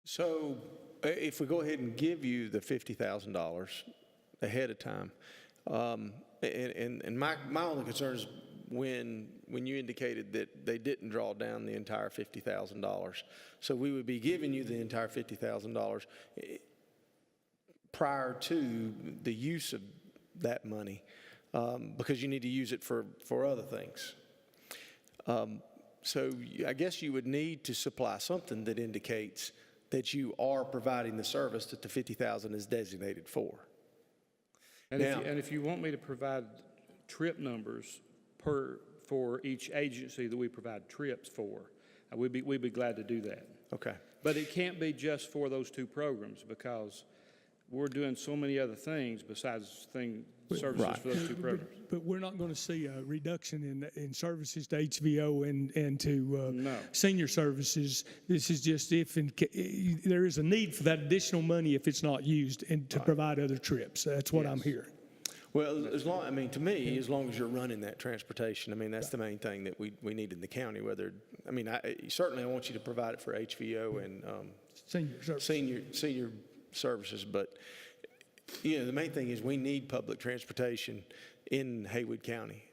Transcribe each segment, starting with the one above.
So if we go ahead and give you the $50,000 ahead of time, and my only concern is when you indicated that they didn't draw down the entire $50,000. So we would be giving you the entire $50,000 prior to the use of that money, because you need to use it for other things. So I guess you would need to supply something that indicates that you are providing the service that the $50,000 is designated for. And, if you want me to provide trip numbers for each agency that we provide trips for, we'd be glad to do that. Okay. But it can't be just for those two programs, because we're doing so many other things besides services Right. for those two programs. But we're not going to see a reduction in services to HVO and to No. senior services. This is just if there is a need for that additional money if it's not used and to provide other trips. That's what I'm hearing. Well, to me, as long as you're running that transportation, that's the main thing that we need in the county. Certainly I want you to provide it for HVO and Senior services. senior services, but the main thing is we need public transportation in Haywood County.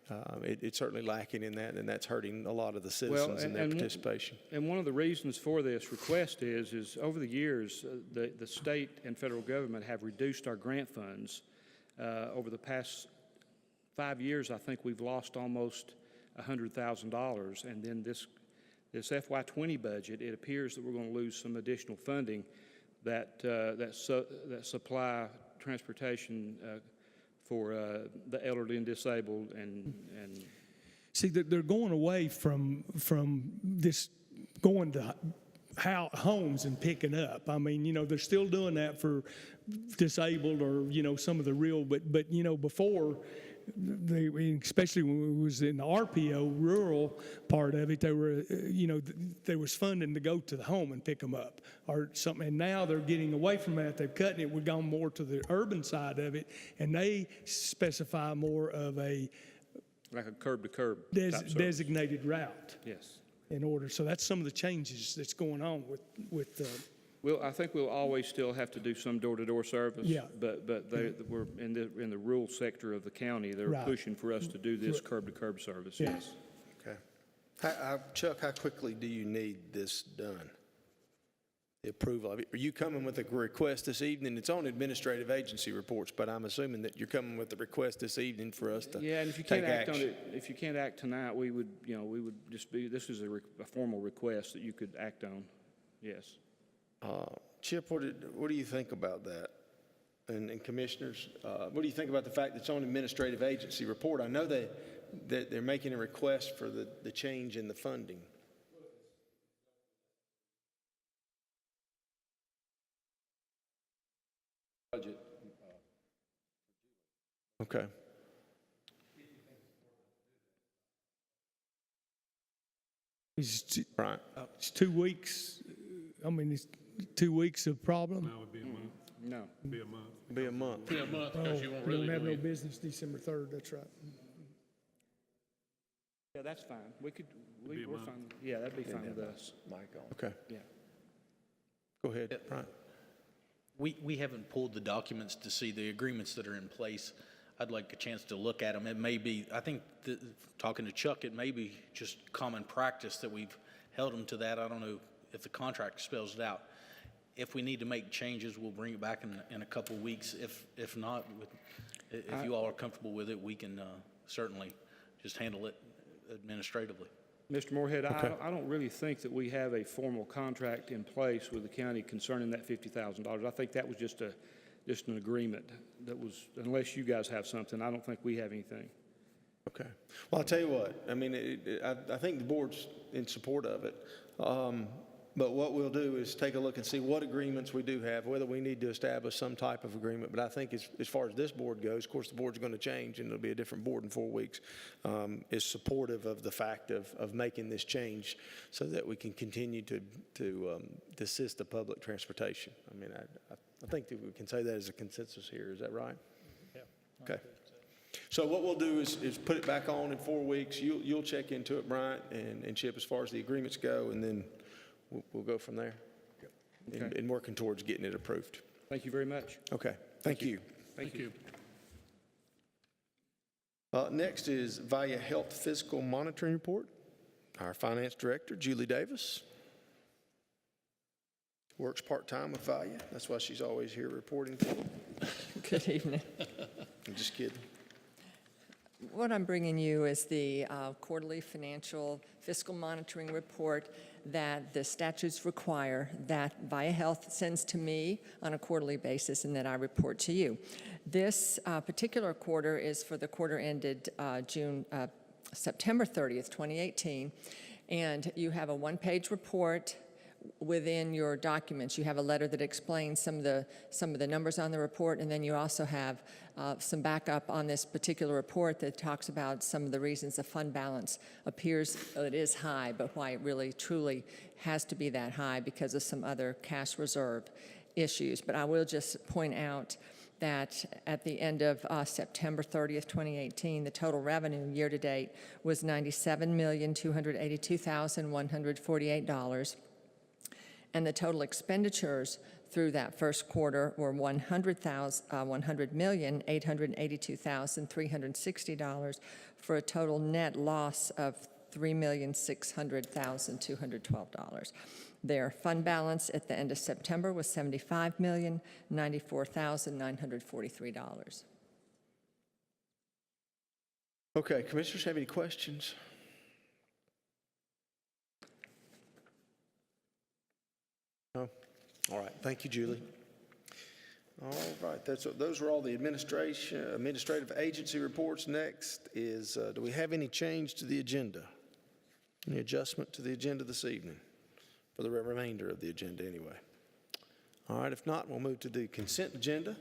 It's certainly lacking in that, and that's hurting a lot of the citizens and their participation. And one of the reasons for this request is over the years, the state and federal government have reduced our grant funds. Over the past 5 years, I think we've lost almost $100,000, and then this FY20 budget, it appears that we're going to lose some additional funding that supply transportation for the elderly and disabled and See, they're going away from this going to homes and picking up. They're still doing that for disabled or some of the real, but before, especially when it was in the RPO rural part of it, there was funding to go to the home and pick them up or something. And now they're getting away from that. They've cut it. We've gone more to the urban side of it, and they specify more of a like a curb-to-curb designated route. Yes. In order, so that's some of the changes that's going on with. Well, I think we'll always still have to do some door-to-door service. Yeah. But we're in the rural sector of the county. They're Right. pushing for us to do this curb-to-curb service. Yeah. Yes. Okay. Chuck, how quickly do you need this done? The approval of it. Are you coming with a request this evening? It's on administrative agency reports, but I'm assuming that you're coming with a request this evening for us to Yeah, and if you take can't act on action. it, if you can't act tonight, we would just be. This is a formal request that you could act on. Yes. Chip, what do you think about that? And commissioners, what do you think about the fact that it's on administrative agency report? I know that they're making a request for the change in the funding. Budget. Okay. Right. It's 2 weeks. It's 2 weeks of problem. No, it would be a month. No. It'd be a month. Be a month. Be a month Oh, because you won't we really don't have do no it. business December 3rd. That's right. Yeah, that's fine. Be a We're month. fine. Yeah, that'd be fine with us. Okay. Yeah. Go ahead. Right. We haven't pulled the documents to see the agreements that are in place. I'd like a chance to look at them. It may be, I think, talking to Chuck, it may be just common practice that we've held them to that. I don't know if the contract spells it out. If we need to make changes, we'll bring it back in a couple of weeks. If not, if you all are comfortable with it, we can certainly just handle it administratively. Mr. Moorhead, I don't really think that we have a formal contract in place with the county concerning that $50,000. I think that was just an agreement that was, unless you guys have something, I don't think we have anything. Okay. Well, I'll tell you what, I think the board's in support of it. But what we'll do is take a look and see what agreements we do have, whether we need to establish some type of agreement. But I think as far as this board goes, of course, the board's going to change and it'll be a different board in 4 weeks, is supportive of the fact of making this change so that we can continue to assist the public transportation. I think that we can say that as a consensus here. Is that right? Yeah. Okay. So what we'll do is put it back on in 4 weeks. You'll check into it, Bryant and Chip, as far as the agreements go, and then we'll go from there. in working towards getting it approved. Thank you very much. Okay, thank you. Thank you. Next is Via Health Physical Monitoring Report. Our Finance Director, Julie Davis. Works part-time with Via. That's why she's always here reporting for them. Good evening. I'm just kidding. What I'm bringing you is the quarterly financial fiscal monitoring report that the statutes require that Via Health sends to me on a quarterly basis and that I report to you. This particular quarter is for the quarter ended September 30th, 2018, and you have a one-page report. Within your documents, you have a letter that explains some of the numbers on the report, and then you also have some backup on this particular report that talks about some of the reasons the fund balance appears it is high, but why it really truly has to be that high because of some other cash reserve issues. But I will just point out that at the end of September 30th, 2018, the total revenue year-to-date was $97,282,148. And the total expenditures through that first quarter were $100,882,360 for a total net loss of $3,600,212. Their fund balance at the end of September was $75,094,943. Okay, commissioners have any questions? No? All right, thank you, Julie. All right, those are all the administrative agency reports. Next is, do we have any change to the agenda? Any adjustment to the agenda this evening? For the remainder of the agenda, anyway. All right, if not, we'll move to the consent agenda.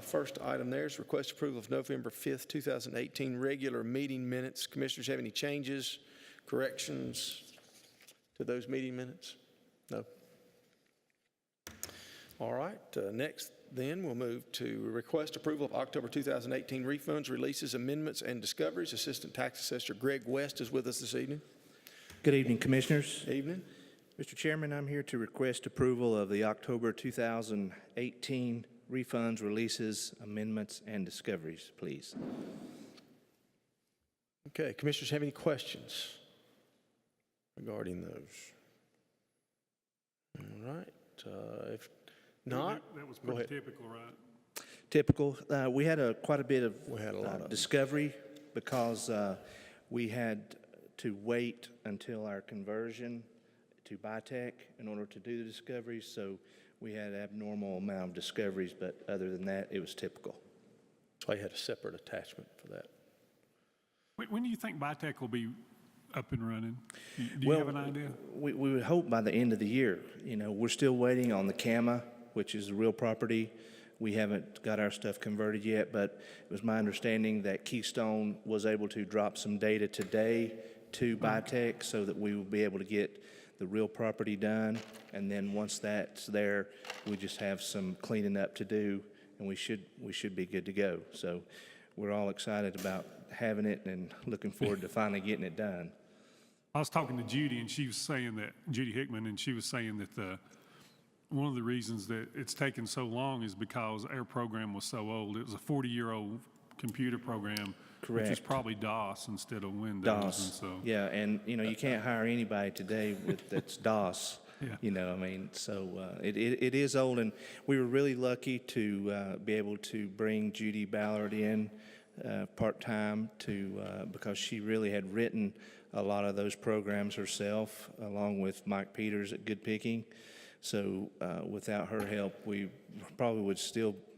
First item there is request approval of November 5th, 2018 regular meeting minutes. Commissioners have any changes, corrections to those meeting minutes? No? All right, next then we'll move to request approval of October 2018 refunds, releases, amendments, and discoveries. Assistant Tax Assessor Greg West is with us this evening. Good evening, Commissioners. Evening. Mr. Chairman, I'm here to request approval of the October 2018 refunds, releases, amendments, and discoveries, please. Okay, Commissioners have any questions regarding those? All right, if not, That was go ahead. pretty typical, right? Typical. We had quite a bit of We had a lot of discovery because we had to wait until our conversion to BITEC in order to do the discoveries, so we had an abnormal amount of discoveries, but other than that, it was typical. So I had a separate attachment for that. When do you think BITEC will be up and running? Do you have an idea? We would hope by the end of the year. You know, we're still waiting on the CAMA, which is the real property. We haven't got our stuff converted yet, but it was my understanding that Keystone was able to drop some data today to BITEC so that we will be able to get the real property done. And then once that's there, we just have some cleaning up to do, and we should be good to go. So we're all excited about having it and looking forward to finally getting it done. I was talking to Judy, and she was saying that, Judy Hickman, and she was saying that one of the reasons that it's taken so long is because our program was so old. It was a 40-year-old computer program, which is Correct. probably DOS instead of Windows. DOS. And so, Yeah, and you know, you can't hire anybody today that's DOS. Yeah. You know, I mean, so it is old, and we were really lucky to be able to bring Judy Ballard in part-time because she really had written a lot of those programs herself, along with Mike Peters at Good Picking. So without her help, we probably would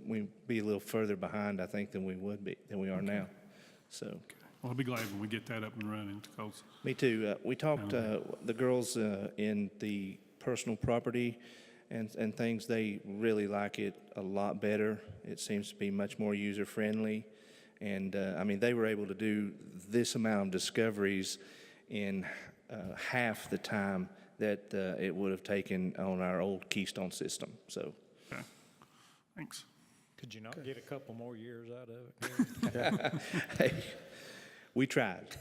we'd be a little further behind, I think, than we are now. So. well, I'll be glad when we get that up and running. Because Me too. We talked, the girls in the personal property and things, they really like it a lot better. It seems to be much more user-friendly. And, I mean, they were able to do this amount of discoveries in half the time that it would have taken on our old Keystone system. So, okay. Thanks. Could you not get a couple more years out of it? hey, we tried.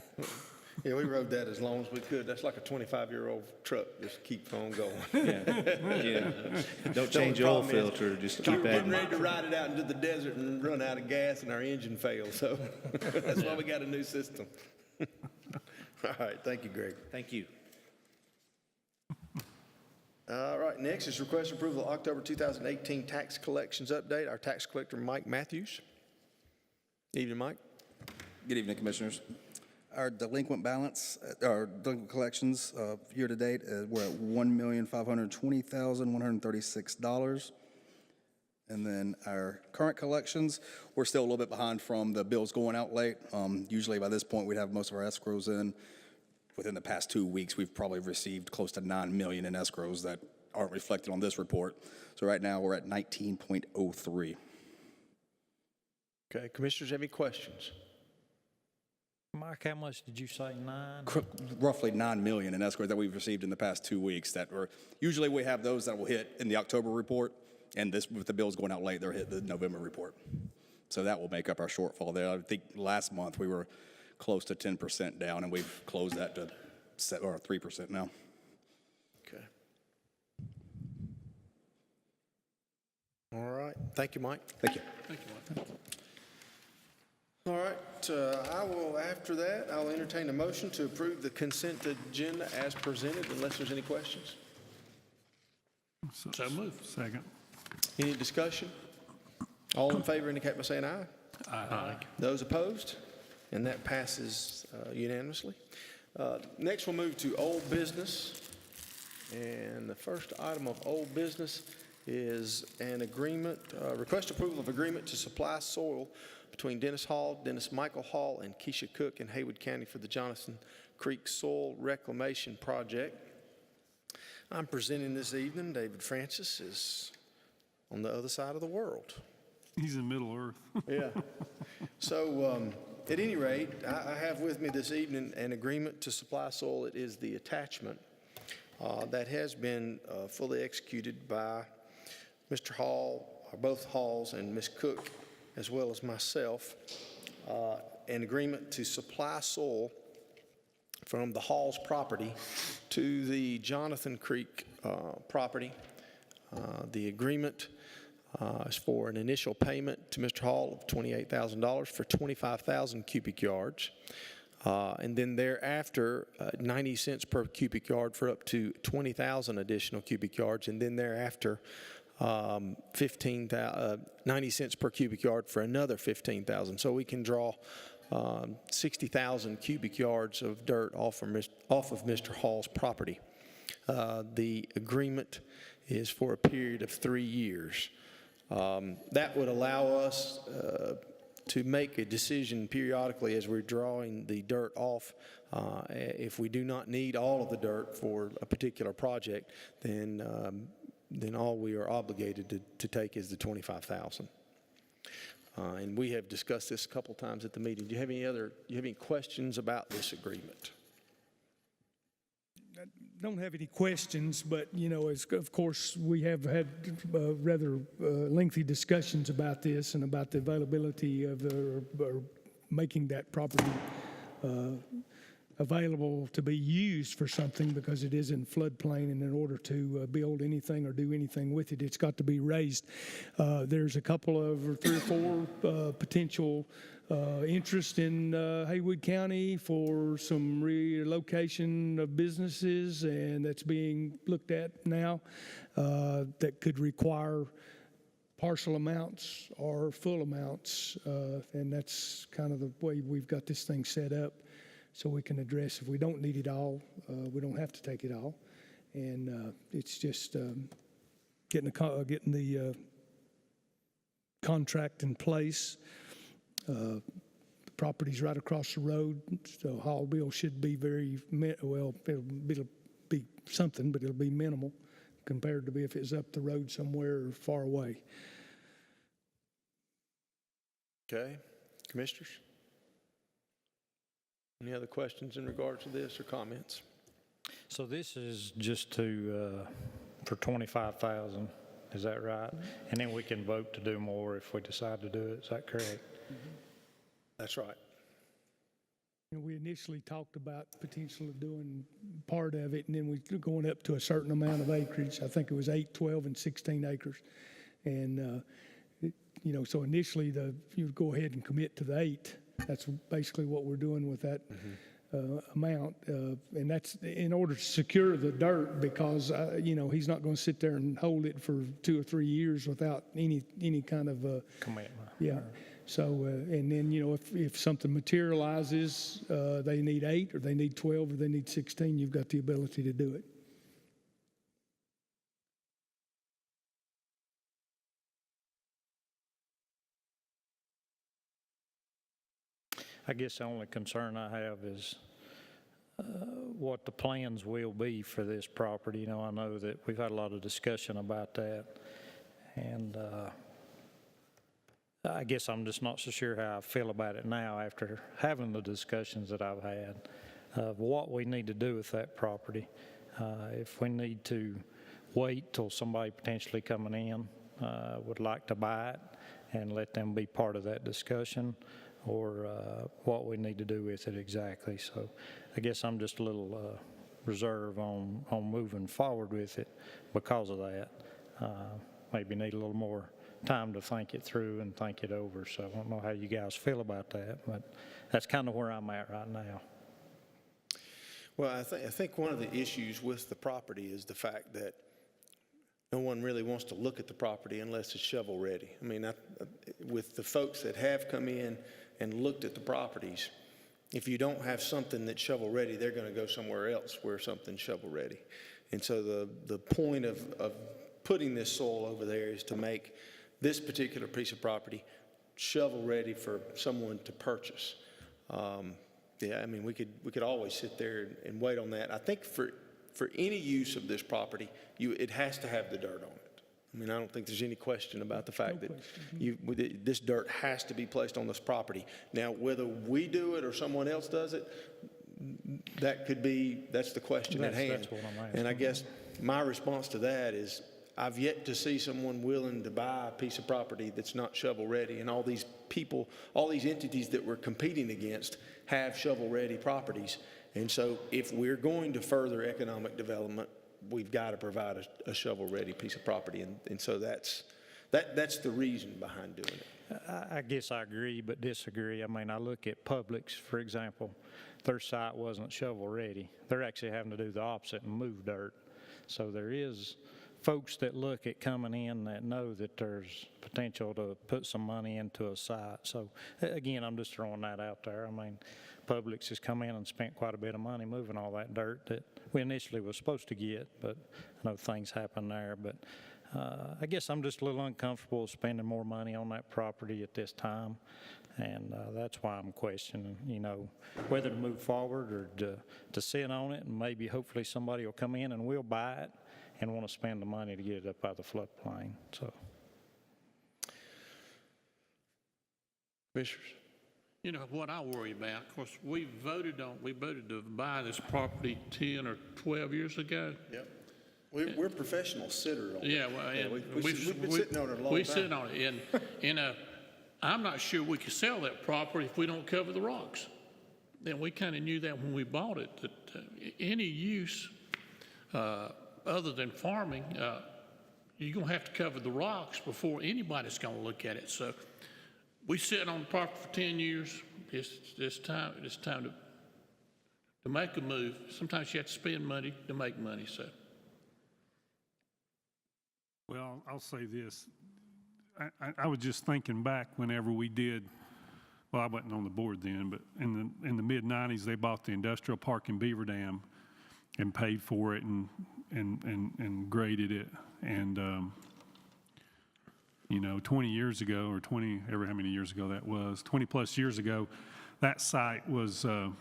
Yeah, we rode that as long as we could. That's like a 25-year-old truck, just keep on going. Yeah. Don't change your oil filter, just We keep were getting adding. ready to ride it out into the desert and run out of gas and our engine failed, so that's why we got a new system. All right, thank you, Greg. Thank you. All right, next is request approval of October 2018 tax collections update. Our tax collector, Mike Matthews. Evening, Mike. Good evening, Commissioners. Our delinquent balance, our delinquent collections year-to-date, we're at $1,520,136. And then our current collections, we're still a little bit behind from the bills going out late. Usually by this point, we'd have most of our escrows in. Within the past 2 weeks, we've probably received close to $9 million in escrows that aren't reflected on this report. So right now, we're at 19.03. Okay, commissioners, have any questions? Mike, how much did you say, 9? Roughly $9 million in escrows that we've received in the past 2 weeks that were, usually we have those that will hit in the October report, and this, with the bills going out late, they'll hit the November report. So that will make up our shortfall there. I think last month we were close to 10% down, and we've closed that to 3% now. Okay. All right, thank you, Mike. Thank you. All right, I will, after that, I'll entertain a motion to approve the consent agenda as presented, unless there's any questions. So moved. Second. Any discussion? All in favor indicate by saying aye. Aye. Those opposed? And that passes unanimously. Next, we'll move to old business. And the first item of old business is an agreement, request approval of agreement to supply soil between Dennis Michael Hall, and Keisha Cook in Haywood County for the Jonathan Creek Soil Reclamation Project. I'm presenting this evening. David Francis is on the other side of the world. He's in Middle Earth. Yeah. So at any rate, I have with me this evening an agreement to supply soil. It is the attachment that has been fully executed by Mr. Hall, or both Halls, and Ms. Cook, as well as myself, an agreement to supply soil from the Hall's property to the Jonathan Creek property. The agreement is for an initial payment to Mr. Hall of $28,000 for 25,000 cubic yards. And then thereafter, 90 cents per cubic yard for up to 20,000 additional cubic yards. And then thereafter, 90 cents per cubic yard for another 15,000. So we can draw 60,000 cubic yards of dirt off of Mr. Hall's property. The agreement is for a period of 3 years. That would allow us to make a decision periodically as we're drawing the dirt off. If we do not need all of the dirt for a particular project, then all we are obligated to take is the 25,000. And we have discussed this a couple times at the meeting. Do you have any questions about this agreement? Don't have any questions, but, you know, of course, we have had rather lengthy discussions about this and about the availability of making that property available to be used for something, because it is in floodplain, and in order to build anything or do anything with it, it's got to be raised. There's a couple of 3 or 4 potential interest in Haywood County for some relocation of businesses, and that's being looked at now. That could require partial amounts or full amounts, and that's kind of the way we've got this thing set up. So we can address, if we don't need it all, we don't have to take it all. And it's just getting the contract in place. The property's right across the road, so Hall bill should be it'll be something, but it'll be minimal compared to if it's up the road somewhere far away. Okay, commissioners? Any other questions in regards to this or comments? So this is just for 25,000, is that right? And then we can vote to do more if we decide to do it, is that correct? That's right. We initially talked about potentially doing part of it, and then we were going up to a certain amount of acreage. I think it was 8, 12, and 16 acres. And, so initially you go ahead and commit to the 8. That's basically what we're doing with that amount. And that's in order to secure the dirt because, he's not going to sit there and hold it for 2 or 3 years without any kind of, Commitment. yeah. So, and then, if something materializes, they need 8 or they need 12 or they need 16, you've got the ability to do it. I guess the only concern I have is what the plans will be for this property. I know that we've had a lot of discussion about that, and I guess I'm just not so sure how I feel about it now after having the discussions that I've had of what we need to do with that property. If we need to wait till somebody potentially coming in would like to buy it and let them be part of that discussion, or what we need to do with it exactly. So I guess I'm just a little reserved on moving forward with it because of that. Maybe need a little more time to think it through and think it over. So I don't know how you guys feel about that, but that's kind of where I'm at right now. Well, I think one of the issues with the property is the fact that no one really wants to look at the property unless it's shovel ready. I mean, with the folks that have come in and looked at the properties, if you don't have something that's shovel ready, they're going to go somewhere else where something's shovel ready. And so the point of putting this soil over there is to make this particular piece of property shovel ready for someone to purchase. Yeah, I mean, we could always sit there and wait on that. I think for any use of this property, it has to have the dirt on it. I mean, I don't think there's any question about the fact that this dirt has to be placed on this property. Now, whether we do it or someone else does it, that's the question at hand. That's what I'm asking. And I guess my response to that is I've yet to see someone willing to buy a piece of property that's not shovel ready, and all these people, all these entities that we're competing against have shovel ready properties. And so if we're going to further economic development, we've got to provide a shovel ready piece of property. And so that's the reason behind doing it. I guess I agree but disagree. I mean, I look at Publix, for example. Their site wasn't shovel ready. They're actually having to do the opposite and move dirt. So there is folks that look at coming in that know that there's potential to put some money into a site. So again, I'm just throwing that out there. I mean, Publix has come in and spent quite a bit of money moving all that dirt that we initially was supposed to get, but I know things happen there. But I guess I'm just a little uncomfortable spending more money on that property at this time, and that's why I'm questioning, whether to move forward or to sit on it, and maybe hopefully somebody will come in and we'll buy it and want to spend the money to get it up out of the floodplain. So, Commissioners? What I worry about, of course, we voted to buy this property 10 or 12 years ago. Yep. We're professional sitters on it. Yeah, well, and we've been sitting on it a long time. We sit on it, and I'm not sure we could sell that property if we don't cover the rocks. And we kind of knew that when we bought it, that any use other than farming, you're going to have to cover the rocks before anybody's going to look at it. So we sit on the property for 10 years. It's time to make a move. Sometimes you have to spend money to make money. So. Well, I'll say this. I was just thinking back whenever we did, well, I wasn't on the board then, but in the mid-'90s, they bought the industrial park in Beaver Dam and paid for it and graded it. And, 20 years ago, or 20, ever how many years ago that was, 20 plus years ago, that site was, the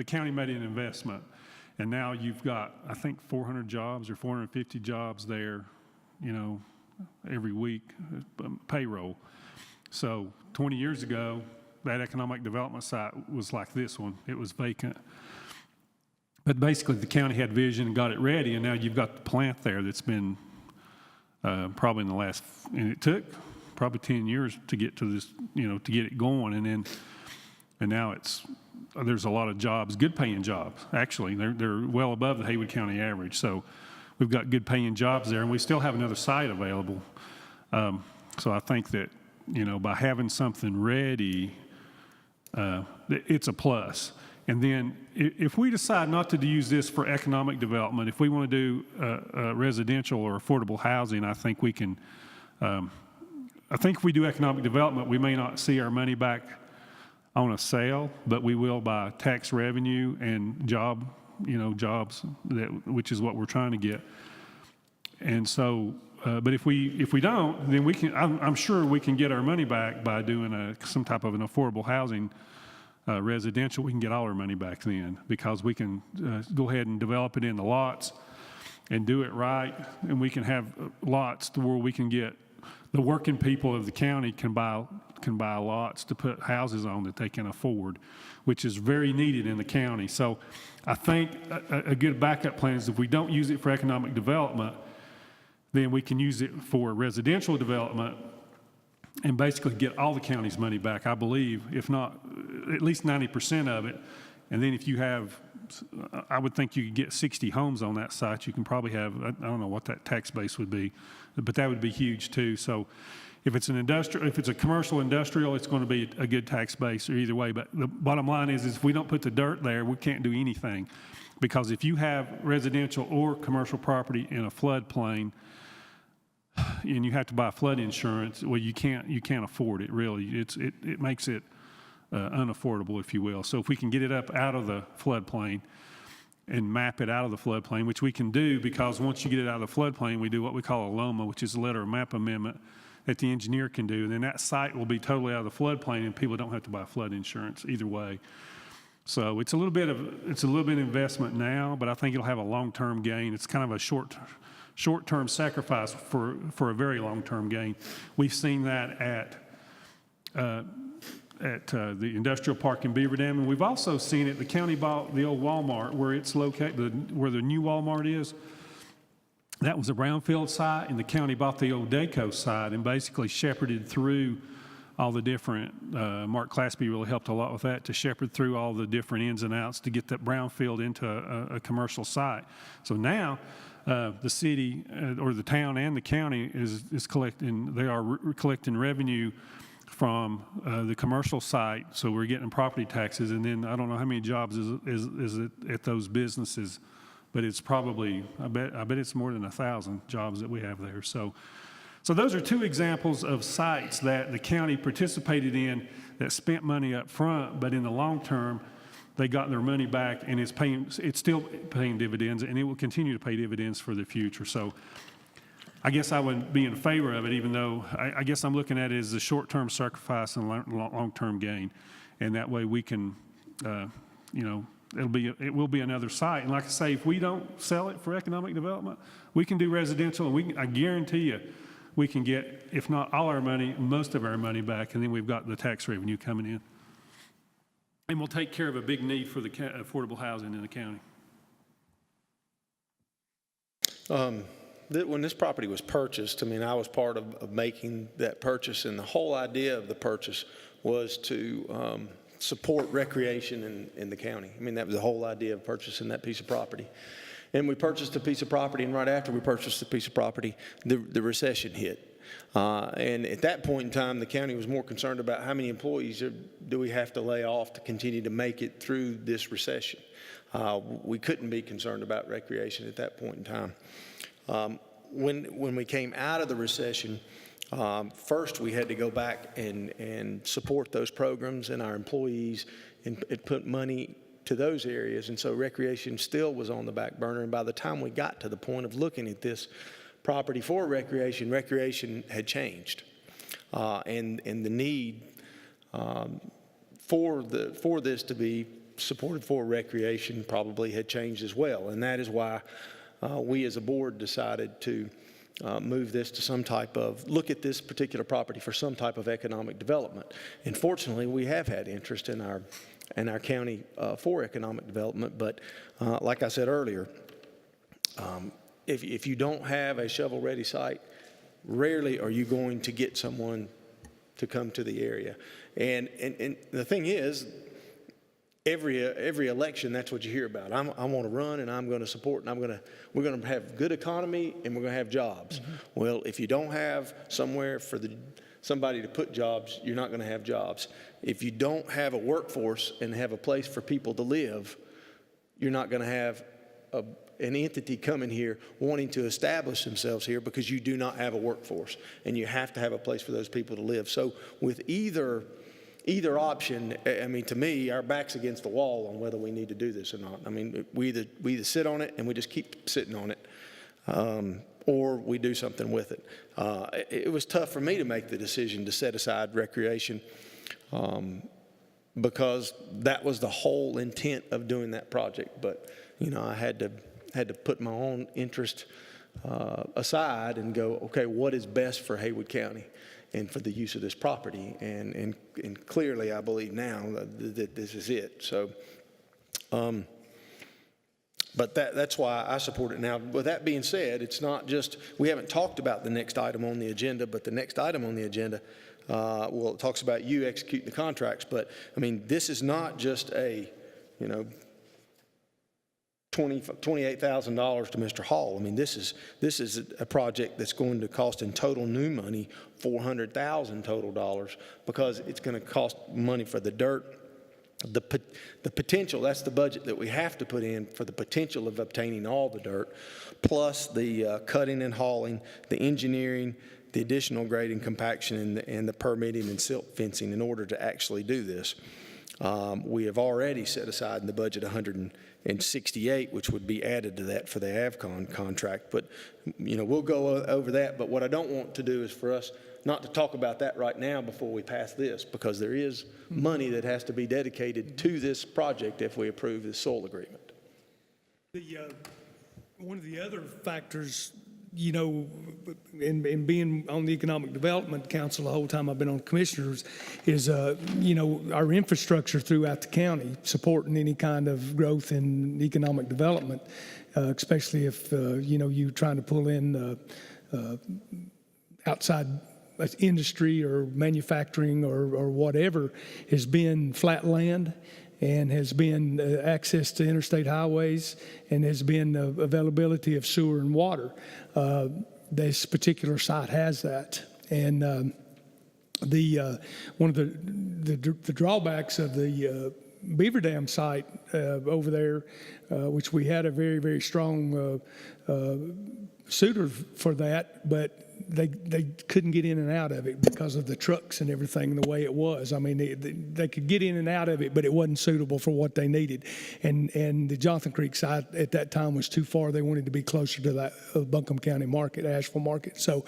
county made an investment. And now you've got, I think, 400 jobs or 450 jobs there, every week, payroll. So 20 years ago, that economic development site was like this one. It was vacant. But basically, the county had vision and got it ready, and now you've got the plant there that's been probably in the last, and it took probably 10 years to get to this, to get it going. And then And now there's a lot of jobs, good paying jobs, actually. They're well above the Haywood County average. So we've got good paying jobs there, and we still have another site available. So I think that, by having something ready, it's a plus. And then if we decide not to use this for economic development, if we want to do residential or affordable housing, I think we can, I think if we do economic development, we may not see our money back on a sale, but we will by tax revenue and jobs, which is what we're trying to get. And so, but if we don't, then we can. I'm sure we can get our money back by doing some type of an affordable housing residential. We can get all our money back then because we can go ahead and develop it into lots and do it right, and we can have lots to where we can get the working people of the county can buy lots to put houses on that they can afford, which is very needed in the county. So I think a good backup plan is if we don't use it for economic development, then we can use it for residential development and basically get all the county's money back, I believe, if not at least 90% of it. And then if you have, I would think you could get 60 homes on that site. You can probably have, I don't know what that tax base would be, but that would be huge too. So if it's a commercial industrial, it's going to be a good tax base or either way. But the bottom line is if we don't put the dirt there, we can't do anything. Because if you have residential or commercial property in a floodplain, and you have to buy flood insurance, well, you can't afford it, really. It makes it unaffordable, if you will. So if we can get it up out of the floodplain and map it out of the floodplain, which we can do because once you get it out of the floodplain, we do what we call a LOMA, which is a letter of map amendment that the engineer can do. And then that site will be totally out of the floodplain and people don't have to buy flood insurance either way. So it's a little bit investment now, but I think it'll have a long-term gain. It's kind of a short-term sacrifice for a very long-term gain. We've seen that at the industrial park in Beaver Dam, and we've also seen it. The county bought the old Walmart where it's located, where the new Walmart is. That was a brownfield site, and the county bought the old Daco site and basically shepherded through all the different. Mark Claspy really helped a lot with that, to shepherd through all the different ins and outs to get that brownfield into a commercial site. So now the city or the town and the county is collecting. They are collecting revenue from the commercial site, so we're getting property taxes, and then I don't know how many jobs is it at those businesses, but it's probably, I bet it's more than 1,000 jobs that we have there. So those are two examples of sites that the county participated in that spent money up front, but in the long term, they got their money back, and it's still paying dividends, and it will continue to pay dividends for the future. So I guess I would be in favor of it, even though I guess I'm looking at it as a short-term sacrifice and long-term gain. And that way we can, it will be another site. And like I say, if we don't sell it for economic development, we can do residential, and I guarantee you, we can get, if not all our money, most of our money back, and then we've got the tax revenue coming in. And we'll take care of a big need for the affordable housing in the county. When this property was purchased, I was part of making that purchase, and the whole idea of the purchase was to support recreation in the county. That was the whole idea of purchasing that piece of property. And we purchased a piece of property, and right after we purchased the piece of property, the recession hit. And at that point in time, the county was more concerned about how many employees do we have to lay off to continue to make it through this recession. We couldn't be concerned about recreation at that point in time. When we came out of the recession, first we had to go back and support those programs and our employees and put money to those areas. And so recreation still was on the back burner. And by the time we got to the point of looking at this property for recreation had changed. And the need for this to be supported for recreation probably had changed as well. And that is why we as a board decided to move this to look at this particular property for some type of economic development. And fortunately, we have had interest in our county for economic development, but like I said earlier, if you don't have a shovel-ready site, rarely are you going to get someone to come to the area. And the thing is, every election, that's what you hear about. I want to run, and I'm going to support, and we're going to have good economy, and we're going to have jobs. Well, if you don't have somewhere for somebody to put jobs, you're not going to have jobs. If you don't have a workforce and have a place for people to live, you're not going to have an entity coming here wanting to establish themselves here, because you do not have a workforce, and you have to have a place for those people to live. So with either option, I mean, to me, our back's against the wall on whether we need to do this or not. I mean, we either sit on it and we just keep sitting on it, or we do something with it. It was tough for me to make the decision to set aside recreation, because that was the whole intent of doing that project. But, you know, I had to put my own interest aside and go, okay, what is best for Haywood County and for the use of this property? And clearly, I believe now that this is it. So, but that's why I support it now. With that being said, it's not just, we haven't talked about the next item on the agenda, but the next item on the agenda, well, it talks about you executing the contracts. But, I mean, this is not just a, you know, $28,000 to Mr. Hall. I mean, this is a project that's going to cost, in total new money, $400,000 total dollars, because it's going to cost money for the dirt, the potential. That's the budget that we have to put in for the potential of obtaining all the dirt, plus the cutting and hauling, the engineering, the additional grading, compaction, and the permitting and silt fencing in order to actually do this. We have already set aside in the budget $168, which would be added to that for the AVCON contract. But, you know, we'll go over that. But what I don't want to do is for us not to talk about that right now before we pass this, because there is money that has to be dedicated to this project if we approve this soil agreement. One of the other factors, you know, in being on the Economic Development Council the whole time I've been on commissioners, is, you know, our infrastructure throughout the county supporting any kind of growth in economic development, especially if, you know, you're trying to pull in outside industry or manufacturing or whatever, has been flat land, and has been access to interstate highways, and has been availability of sewer and water. This particular site has that. And one of the drawbacks of the Beaver Dam site over there, which we had a very, very strong suitor for that, but they couldn't get in and out of it because of the trucks and everything the way it was. I mean, they could get in and out of it, but it wasn't suitable for what they needed. And the Johnson Creek site at that time was too far. They wanted to be closer to that Buncombe County market, Asheville market. So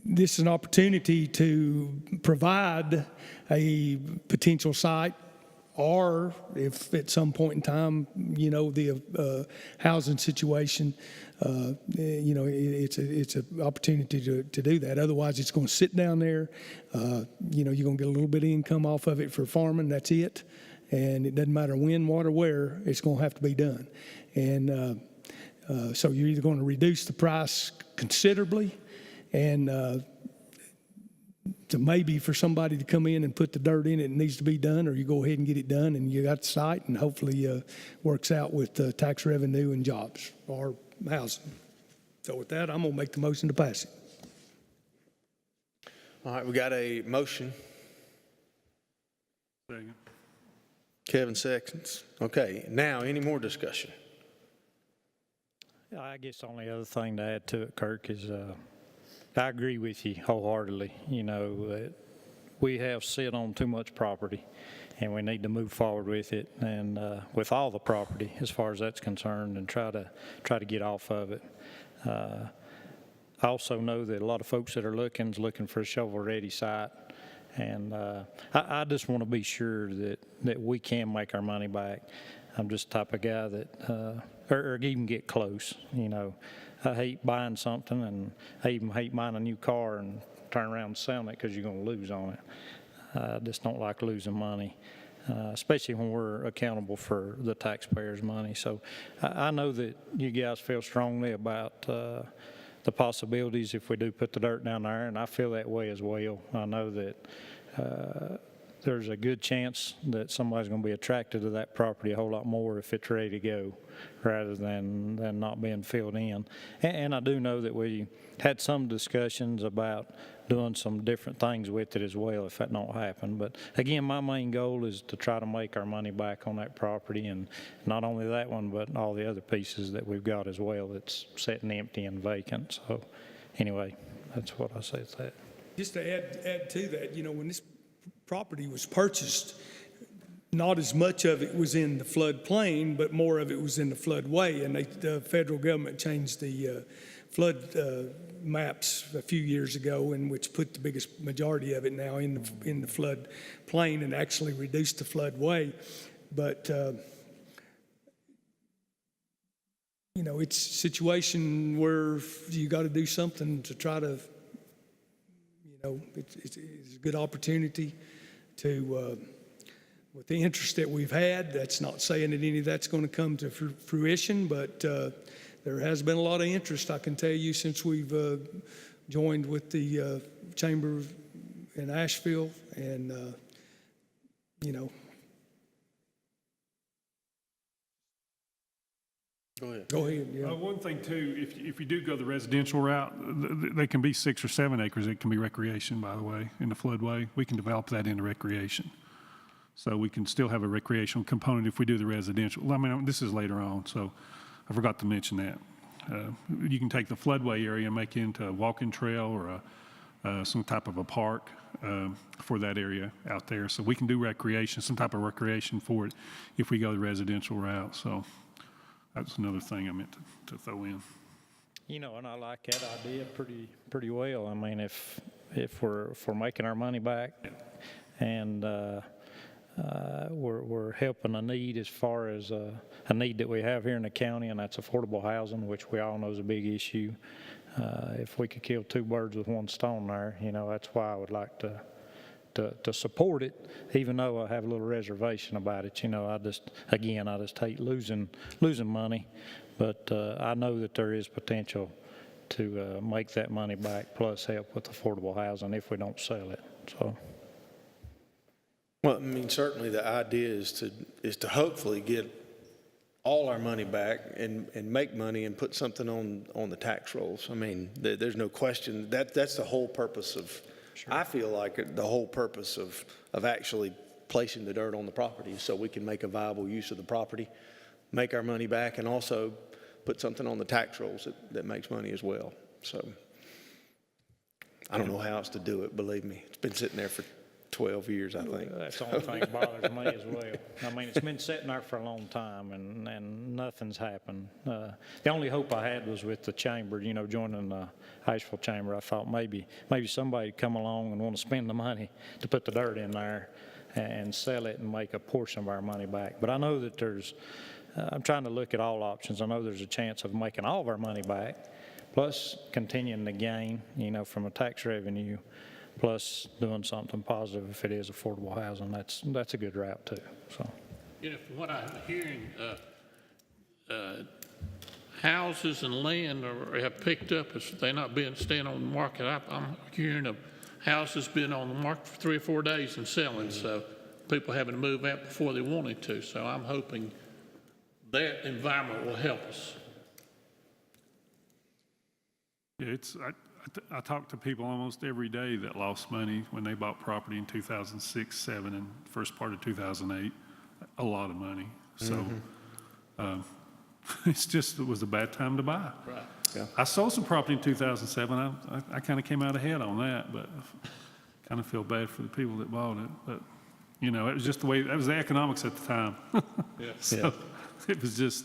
this is an opportunity to provide a potential site, or if at some point in time, you know, the housing situation, you know, it's an opportunity to do that. Otherwise, it's going to sit down there. You know, you're going to get a little bit of income off of it for farming. That's it. And it doesn't matter when, what, or where, it's going to have to be done. And so you're either going to reduce the price considerably, and to maybe for somebody to come in and put the dirt in it needs to be done, or you go ahead and get it done and you got the site, and hopefully works out with tax revenue and jobs or housing. So with that, I'm going to make the motion to pass it. All right, we got a motion. Second. Kevin seconds. Okay, now any more discussion? I guess the only other thing to add to it, Kirk, is I agree with you wholeheartedly. You know, we have sit on too much property, and we need to move forward with it, and with all the property as far as that's concerned, and try to get off of it. I also know that a lot of folks that are looking for a shovel-ready site, and I just want to be sure that we can make our money back. I'm just the type of guy that, or even get close, you know. I hate buying something, and I even hate buying a new car and turn around and selling it because you're going to lose on it. I just don't like losing money, especially when we're accountable for the taxpayers' money. So I know that you guys feel strongly about the possibilities if we do put the dirt down there, and I feel that way as well. I know that there's a good chance that somebody's going to be attracted to that property a whole lot more if it's ready to go, rather than not being filled in. And I do know that we had some discussions about doing some different things with it as well if that don't happen. But again, my main goal is to try to make our money back on that property, and not only that one, but all the other pieces that we've got as well that's sitting empty and vacant. So anyway, that's what I say to that. Just to add to that, when this property was purchased, not as much of it was in the floodplain, but more of it was in the floodway, and the federal government changed the flood maps a few years ago, and which put the biggest majority of it now in the floodplain and actually reduced the floodway. But it's a situation where you got to do something to try to. It's a good opportunity to, with the interest that we've had, that's not saying that any of that's going to come to fruition, but there has been a lot of interest, I can tell you, since we've joined with the Chamber in Asheville, and, Go ahead, yeah. One thing too, if you do go the residential route, they can be 6 or 7 acres. It can be recreation, by the way, in the floodway. We can develop that into recreation. So we can still have a recreational component if we do the residential. I mean, this is later on, so I forgot to mention that. You can take the floodway area and make it into a walking trail or some type of a park for that area out there. So we can do recreation, some type of recreation for it if we go the residential route. So that's another thing I meant to throw in. And I like that idea pretty well. I mean, if we're making our money back, and we're helping a need as far as a need that we have here in the county, and that's affordable housing, which we all know is a big issue. If we could kill 2 birds with 1 stone there, that's why I would like to support it, even though I have a little reservation about it. I just hate losing money, but I know that there is potential to make that money back, plus help with affordable housing if we don't sell it. So. Well, I mean, certainly the idea is to hopefully get all our money back and make money and put something on the tax rolls. I mean, there's no question that's the whole purpose of. Sure. I feel like the whole purpose of actually placing the dirt on the property is so we can make a viable use of the property, make our money back, and also put something on the tax rolls that makes money as well. So I don't know how else to do it, believe me. It's been sitting there for 12 years, I think. That's the only thing that bothers me as well. I mean, it's been sitting there for a long time, and nothing's happened. The only hope I had was with the chamber, joining the Asheville Chamber. I thought maybe somebody would come along and want to spend the money to put the dirt in there and sell it and make a portion of our money back. But I know that I'm trying to look at all options. I know there's a chance of making all of our money back, plus continuing to gain, from a tax revenue, plus doing something positive if it is affordable housing. That's a good route too. So, from what I'm hearing, houses and land have picked up as they're not staying on the market. I'm hearing of houses been on the market for 3 or 4 days and selling, so people having to move out before they wanted to. So I'm hoping that environment will help us. Yeah, I talk to people almost every day that lost money when they bought property in 2006, 2007, and first part of 2008. A lot of money. So it was a bad time to buy. Right. Yeah. I sold some property in 2007. I kind of came out ahead on that, but I kind of feel bad for the people that bought it. But, it was just the way, that was the economics at the time. Yeah. So it was just,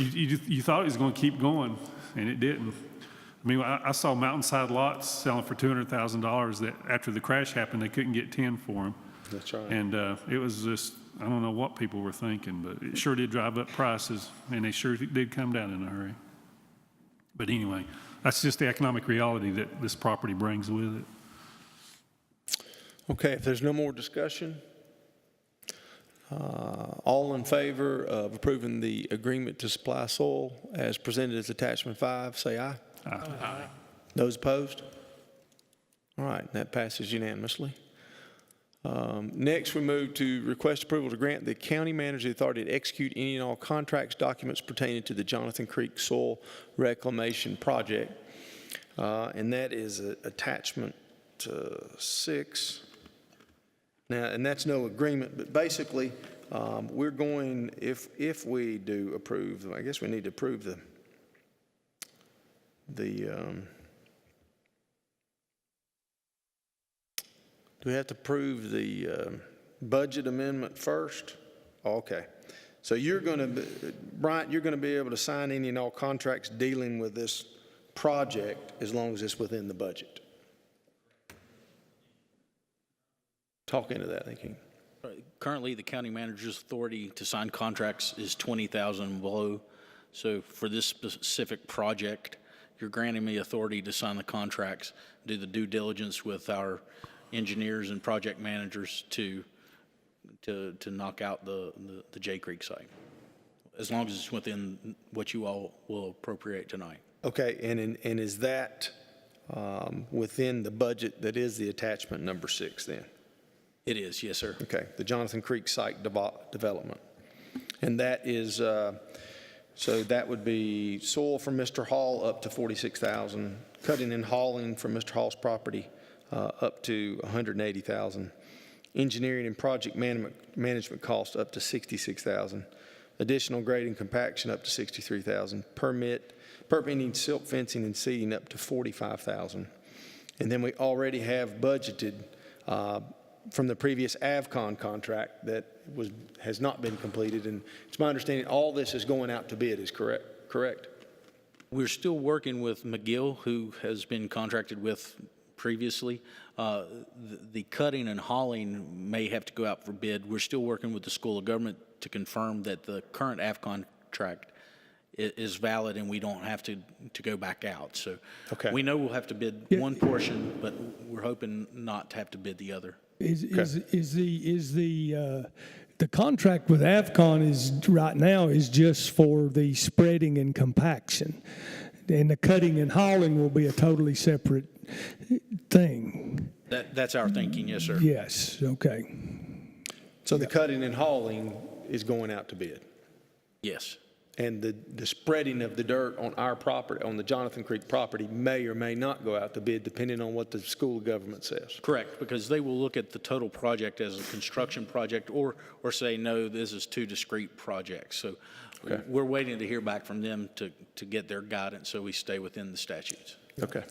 you thought it was going to keep going, and it didn't. I mean, I saw mountainside lots selling for $200,000 that after the crash happened, they couldn't get 10 for them. That's right. And it was just, I don't know what people were thinking, but it sure did drive up prices, and they sure did come down in a hurry. But anyway, that's just the economic reality that this property brings with it. Okay, if there's no more discussion, all in favor of approving the agreement to supply soil as presented as attachment 5, say aye. Aye. Those opposed? All right, that passes unanimously. Next, we move to request approval to grant the county manager the authority to execute any and all contracts, documents pertaining to the Jonathan Creek Soil Reclamation Project. And that is attachment 6. Now, and that's no agreement, but basically, we're going, if we do approve, I guess we need to approve do we have to approve the budget amendment first? Okay. So you're going to, Bryant, you're going to be able to sign any and all contracts dealing with this project as long as it's within the budget. Talk into that, thank you. Currently, the county manager's authority to sign contracts is 20,000 and below. So for this specific project, you're granting me authority to sign the contracts, do the due diligence with our engineers and project managers to knock out the J Creek site, as long as it's within what you all will appropriate tonight. Okay, and is that within the budget that is the attachment number 6 then? It is, yes, sir. Okay, the Jonathan Creek site development. And that is, so that would be soil from Mr. Hall up to 46,000, cutting and hauling from Mr. Hall's property up to 180,000, engineering and project management cost up to 66,000, additional grading compaction up to 63,000, permitting silt fencing and seeding up to 45,000. And then we already have budgeted from the previous AVCON contract that has not been completed, and it's my understanding all this is going out to bid, is correct? We're still working with McGill, who has been contracted with previously. The cutting and hauling may have to go out for bid. We're still working with the School of Government to confirm that the current AVCON contract is valid and we don't have to go back out. So Okay. we know we'll have to bid one portion, but we're hoping not to have to bid the other. Is the contract with AVCON is right now is just for the spreading and compaction, and the cutting and hauling will be a totally separate thing? That's our thinking, yes, sir. Yes, okay. So the cutting and hauling is going out to bid. Yes. And the spreading of the dirt on our property, on the Jonathan Creek property, may or may not go out to bid depending on what the School of Government says. Correct, because they will look at the total project as a construction project or say, no, this is 2 discrete projects. So Okay. we're waiting to hear back from them to get their guidance so we stay within the statutes. Okay.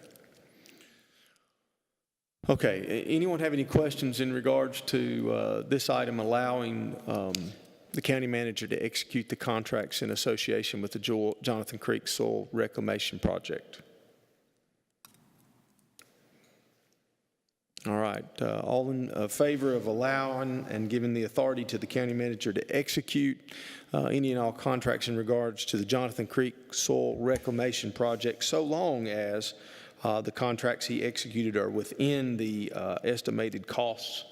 Okay, anyone have any questions in regards to this item allowing the county manager to execute the contracts in association with the Jonathan Creek Soil Reclamation Project? All right, all in favor of allowing and giving the authority to the county manager to execute any and all contracts in regards to the Jonathan Creek Soil Reclamation Project, so long as the contracts he executed are within the estimated costs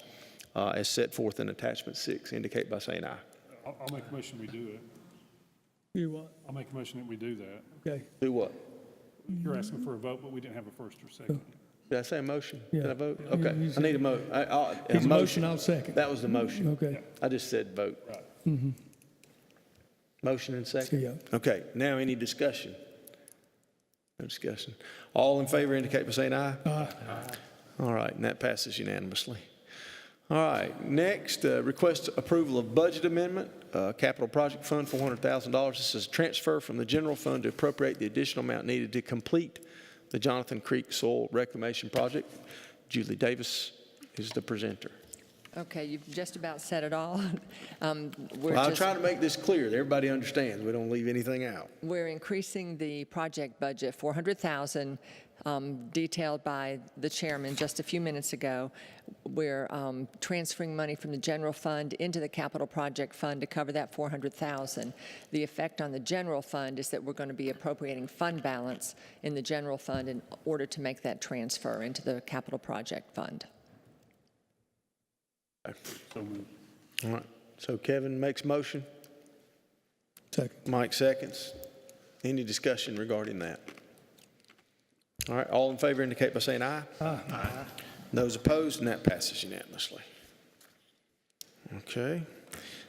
as set forth in attachment 6, indicate by saying aye. I'll make a motion we do it. You what? I'll make a motion that we do that. Okay. Do what? You're asking for a vote, but we didn't have a first or second. Did I say a motion? Yeah. Did I vote? Yeah, Okay, you I need a It's a motion, motion. I'll second. That was the motion. Okay. I just said vote. Right. Motion and second? Yeah. Okay, now any discussion? No discussion. All in favor indicate by saying aye. Aye. All right, and that passes unanimously. All right, next, request approval of budget amendment, capital project fund, $400,000. This is a transfer from the general fund to appropriate the additional amount needed to complete the Jonathan Creek Soil Reclamation Project. Julie Davis is the presenter. Okay, you've just about said it all. Well, I'm trying to make this clear that everybody understands. We don't leave anything out. We're increasing the project budget, $400,000, detailed by the chairman just a few minutes ago. We're transferring money from the general fund into the capital project fund to cover that $400,000. The effect on the general fund is that we're going to be appropriating fund balance in the general fund in order to make that transfer into the capital project fund. All right, so Kevin makes motion, Second. Mike seconds. Any discussion regarding that? All right, all in favor indicate by saying aye. Aye. Those opposed, and that passes unanimously. Okay.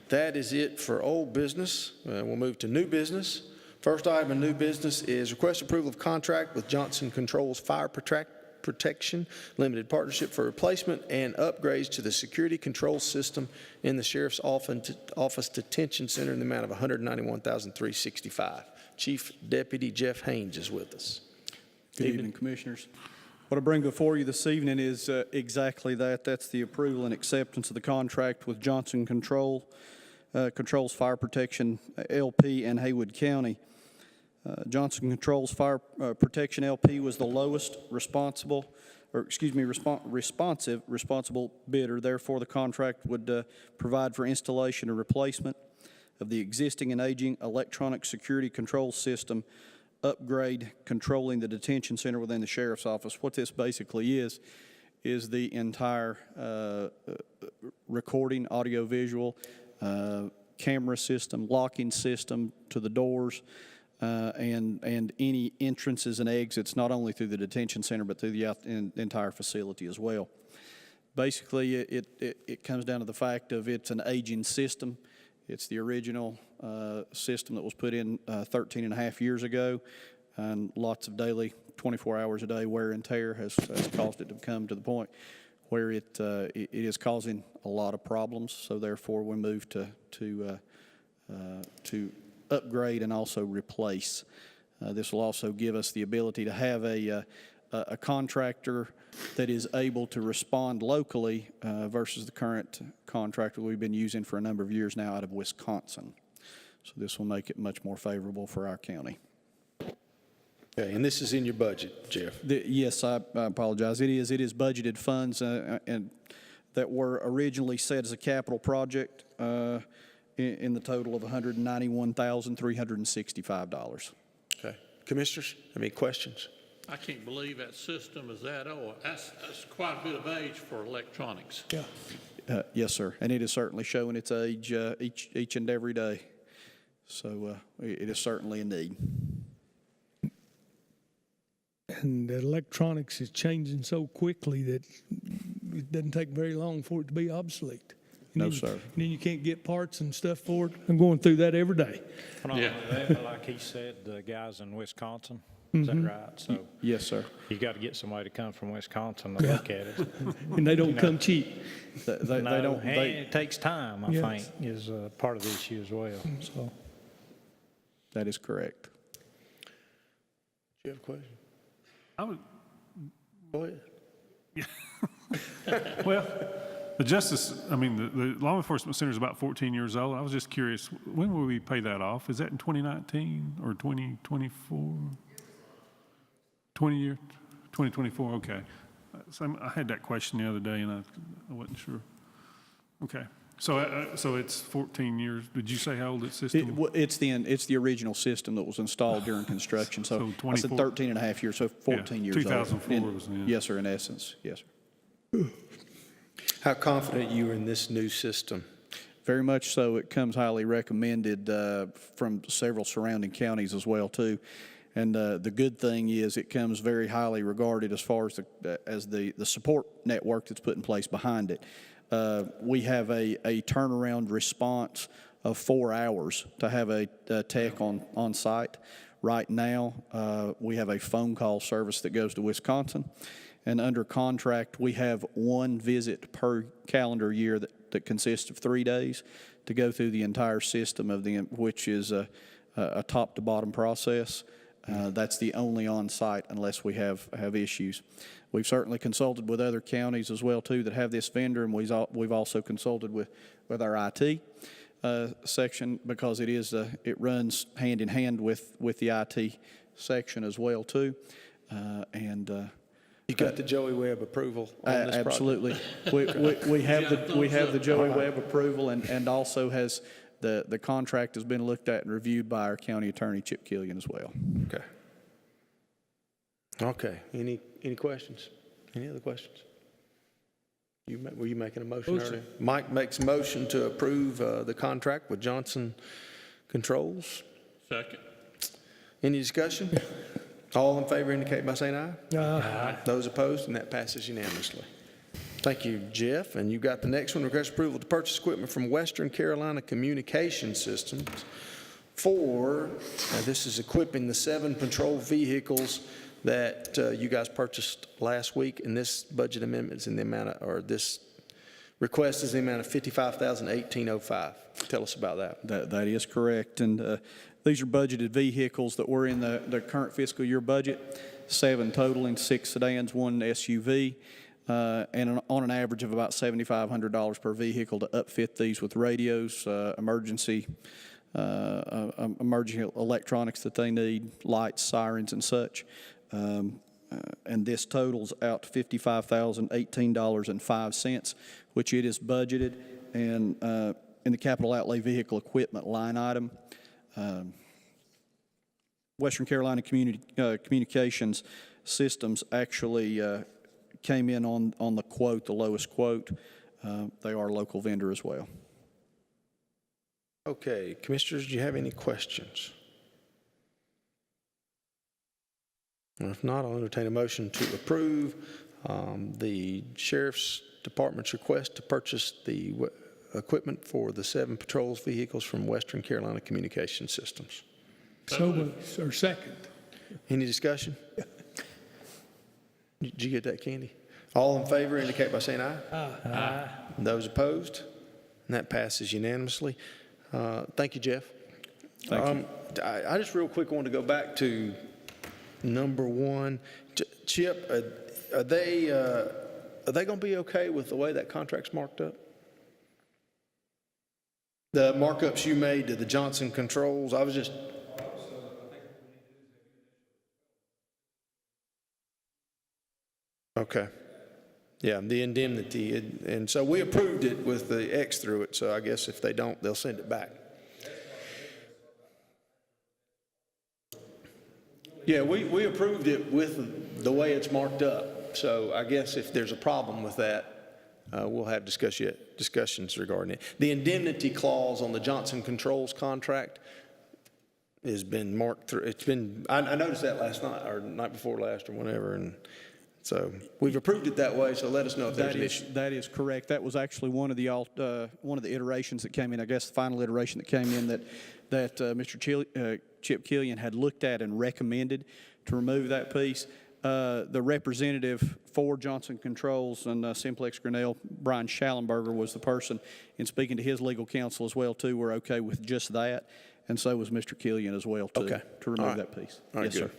That is it for old business. We'll move to new business. First item of new business is request approval of contract with Johnson Controls Fire Protection Limited Partnership for replacement and upgrades to the security control system in the Sheriff's Office Detention Center in the amount of $191,365. Chief Deputy Jeff Haynes is with us. Good evening, Commissioners. What I bring before you this evening is exactly that. That's the approval and acceptance of the contract with Johnson Controls Fire Protection LP and Haywood County. Johnson Controls Fire Protection LP was the lowest responsible bidder. Therefore, the contract would provide for installation and replacement of the existing and aging electronic security control system, upgrade controlling the detention center within the Sheriff's Office. What this basically is the entire recording, audio-visual, camera system, locking system to the doors, and any entrances and exits, not only through the detention center, but through the entire facility as well. Basically, it comes down to the fact of it's an aging system. It's the original system that was put in 13 and a half years ago, and lots of daily, 24 hours a day wear and tear has caused it to come to the point where it is causing a lot of problems. So therefore, we moved to upgrade and also replace. This will also give us the ability to have a contractor that is able to respond locally versus the current contractor we've been using for a number of years now out of Wisconsin. So this will make it much more favorable for our county. Okay, and this is in your budget, Jeff? Yes, I apologize. It is budgeted funds and that were originally set as a capital project in the total of $191,365. Okay. Commissioners, any questions? I can't believe that system is that old. That's quite a bit of age for electronics. Yeah. Yes, sir. And it is certainly showing its age each and every day. So it is certainly a need. And the electronics is changing so quickly that it doesn't take very long for it to be obsolete. No, sir. And then you can't get parts and stuff for it. I'm going through that every day. Yeah. Like he said, the guys in Wisconsin, is that right? So Yes, sir. you got to get somebody to come from Wisconsin to look at it. And they don't come cheap. They No, don't. and it takes time, I Yes. think, is part of the issue as well. So That is correct. Do you have a question? I would, Go ahead. well, the law enforcement center is about 14 years old. I was just curious, when will we pay that off? Is that in 2019 or 2024? 2024, okay. So I had that question the other day and I wasn't sure. Okay. So it's 14 years. Did you say how old its system? It's the original system that was installed during construction. So I said 13 and a half years, so 14 years old. 2004 was the end. Yes, sir, in essence, yes, sir. How confident you are in this new system? Very much so. It comes highly recommended from several surrounding counties as well, too. And the good thing is it comes very highly regarded as far as the support network that's put in place behind it. We have a turnaround response of 4 hours to have a tech on site. Right now, we have a phone call service that goes to Wisconsin. And under contract, we have one visit per calendar year that consists of 3 days to go through the entire system which is a top to bottom process. That's the only on-site unless we have issues. We've certainly consulted with other counties as well too that have this vendor, and we've also consulted with our IT section because it runs hand in hand with the IT section as well too, and. You got the Joey Webb approval on this project? Absolutely. We have the Joey Webb approval, and also has the contract has been looked at and reviewed by our county attorney, Chip Killian, as well. Okay. Okay. Any questions? Any other questions? Were you making a motion earlier? Mike makes a motion to approve the contract with Johnson Controls. Second. Any discussion? All in favor indicate by saying aye. Aye. Those opposed, and that passes unanimously. Thank you, Jeff. And you got the next one, request approval to purchase equipment from Western Carolina Communication Systems for, this is equipping the 7 patrol vehicles that you guys purchased last week. And this budget amendment is in the amount of, or this request is the amount of $55,1805. Tell us about that. That is correct. And these are budgeted vehicles that were in the current fiscal year budget, 7 totaling, 6 sedans, 1 SUV, and on an average of about $7,500 per vehicle to upfit these with radios, emergency electronics that they need, lights, sirens, and such. And this totals out to $55,018.05, which it is budgeted, and in the capital outlay vehicle equipment line item. Western Carolina Communications Systems actually came in on the quote, the lowest quote. They are a local vendor as well. Okay, Commissioners, do you have any questions? And if not, I'll entertain a motion to approve the Sheriff's Department's request to purchase the equipment for the 7 patrols vehicles from Western Carolina Communication Systems. So moved, or second. Any discussion? Did you get that, Candy? All in favor indicate by saying aye. Aye. Those opposed? And that passes unanimously. Thank you, Jeff. Thank you. I just real quick want to go back to number 1. Chip, are they going to be okay with the way that contract's marked up? The markups you made to the Johnson Controls, I was just... Okay. Yeah, the indemnity, and so we approved it with the X through it, so I guess if they don't, they'll send it back. Yeah, we approved it with the way it's marked up, so I guess if there's a problem with that, we'll have discussions regarding it. The indemnity clause on the Johnson Controls contract has been marked through, I noticed that last night, or night before last, or whenever, and so we've approved it that way, so let us know if there's an issue. That is correct. That was actually one of the iterations that came in, I guess the final iteration that came in that Mr. Chip Killian had looked at and recommended to remove that piece. The representative for Johnson Controls and Simplex Grinnell, Brian Schallenberger, was the person, in speaking to his legal counsel as well, too, we're okay with just that, and so was Mr. Killian as well, too, Okay. to remove All right. that piece. All right, yes, good. sir.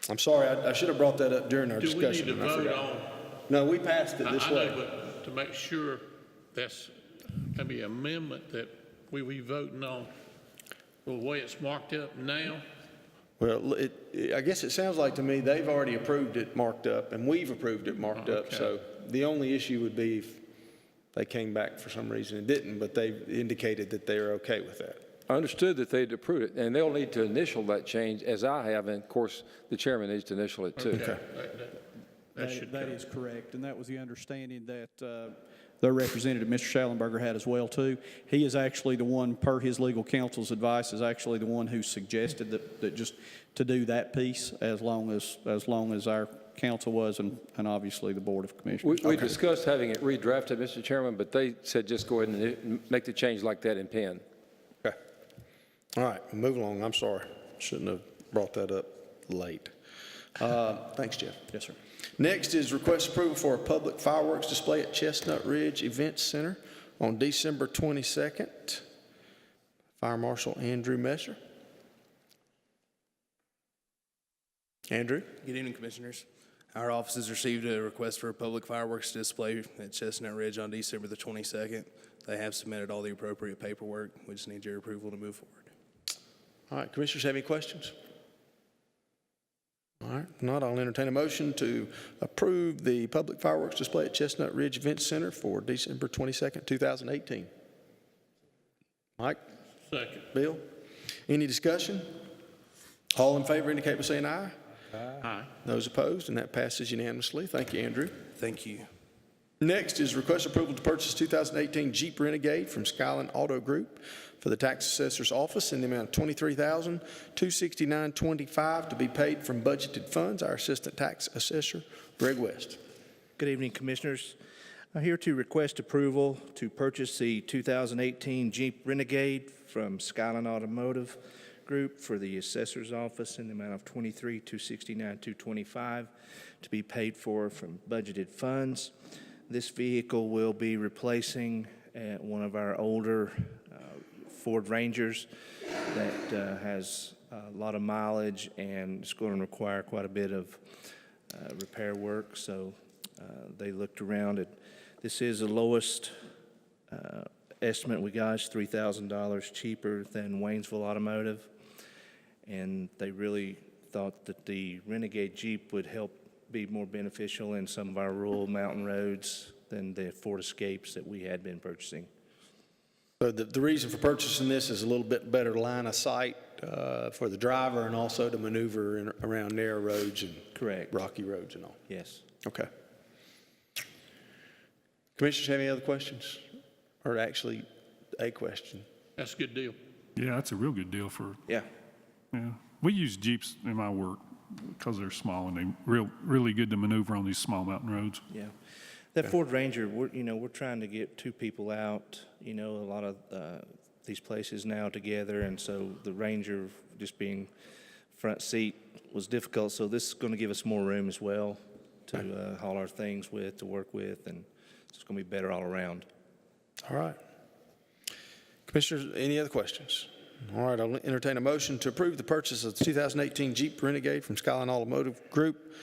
I'm sorry, I should have brought that up during our Do we discussion. need to and I vote forgot. on? No, we passed it this I way. know, but to make sure that's going to be an amendment that we voting on the way it's marked up now. Well, I guess it sounds like to me they've already approved it marked up, and we've approved it marked up. Okay. So the only issue would be if they came back for some reason and didn't, but they've indicated that they're okay with that. I understood that they'd approved it, and they'll need to initial that change, as I have, and of course, the chairman needs to initial it too. Okay. That is correct, and that was the understanding that their representative, Mr. Schallenberger, had as well, too. He is actually the one, per his legal counsel's advice, is actually the one who suggested that just to do that piece as long as our council was, and obviously the Board of Commissioners. We discussed having it redrafted, Mr. Chairman, but they said just go ahead and make the change like that in pen. Okay. All right, move along. I'm sorry. Shouldn't have brought that up late. Thanks, Jeff. Yes, sir. Next is request approval for a public fireworks display at Chestnut Ridge Event Center on December 22nd. Fire Marshal Andrew Messer. Andrew? Good evening, Commissioners. Our office has received a request for a public fireworks display at Chestnut Ridge on December the 22nd. They have submitted all the appropriate paperwork. We just need your approval to move forward. All right, Commissioners have any questions? All right, if not, I'll entertain a motion to approve the public fireworks display at Chestnut Ridge Event Center for December 22nd, 2018. Mike? Second. Bill? Any discussion? All in favor indicate by saying aye. Aye. Those opposed, and that passes unanimously. Thank you, Andrew. Thank you. Next is request approval to purchase 2018 Jeep Renegade from Skyline Auto Group for the tax assessor's office in the amount of $23,269.25 to be paid from budgeted funds. Our assistant tax assessor, Greg West. Good evening, Commissioners. I'm here to request approval to purchase the 2018 Jeep Renegade from Skyline Automotive Group for the Assessor's Office in the amount of $23,269,225 to be paid for from budgeted funds. This vehicle will be replacing one of our older Ford Rangers that has a lot of mileage and it's going to require quite a bit of repair work. So they looked around at, this is the lowest estimate we got, is $3,000 cheaper than Waynesville Automotive. And they really thought that the Renegade Jeep would help be more beneficial in some of our rural mountain roads than the Ford Escapes that we had been purchasing. So the reason for purchasing this is a little bit better line of sight for the driver and also to maneuver around narrow roads and Correct. rocky roads and all. Yes. Okay. Commissioners have any other questions? Or actually a question? That's a good deal. Yeah, that's a real good deal for, Yeah. yeah. We use Jeeps in my work because they're small and they're really good to maneuver on these small mountain roads. Yeah. That Ford Ranger, we're trying to get two people out, a lot of these places now together, and so the Ranger just being front seat was difficult, so this is going to give us more room as well to haul our things with, to work with, and it's going to be better all around. All right. Commissioners, any other questions? All right, I'll entertain a motion to approve the purchase of the 2018 Jeep Renegade from Skyline Automotive Group